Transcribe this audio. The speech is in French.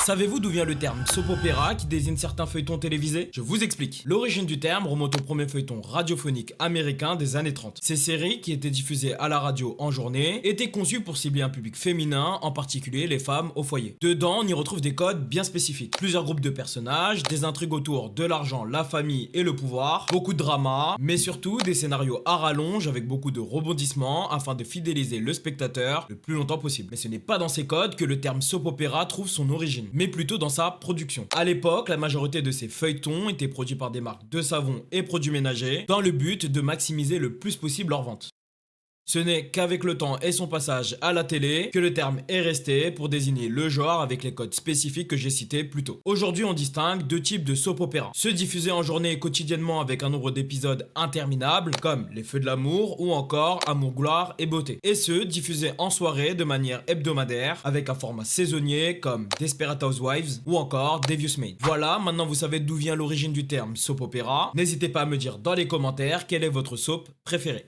Savez-vous d'où vient le terme soap opéra qui désigne certains feuilletons télévisés? Je vous explique. L'origine du terme remonte au premier feuilleton radiophonique américain des années 30. Ces séries, qui étaient diffusées à la radio en journée, étaient conçues pour cibler un public féminin, en particulier les femmes au foyer. Dedans, on y retrouve des codes bien spécifiques. Plusieurs groupes de personnages, des intrigues autour de l'argent, la famille et le pouvoir, beaucoup de drama, mais surtout des scénarios à rallonge avec beaucoup de rebondissements afin de fidéliser le spectateur le plus longtemps possible. Mais ce n'est pas dans ces codes que le terme soap opéra trouve son origine, mais plutôt dans sa production. À l'époque, la majorité de ces feuilletons étaient produits par des marques de savon et produits ménagers dans le but de maximiser le plus possible leurs ventes. Ce n'est qu'avec le temps et son passage à la télé que le terme est resté pour désigner le genre avec les codes spécifiques que j'ai cités plus tôt. Aujourd'hui, on distingue deux types de soap opéra. Ceux diffusés en journée et quotidiennement avec un nombre d'épisodes interminable, comme Les Feux de l'amour ou encore Amour, gloire et beauté. Et ceux diffusés en soirée de manière hebdomadaire avec un format saisonnier comme Desperate Housewives ou encore Devious Maids. Voilà, maintenant vous savez d'où vient l'origine du terme soap opéra. N'hésitez pas à me dire dans les commentaires quelle est votre soap préférée.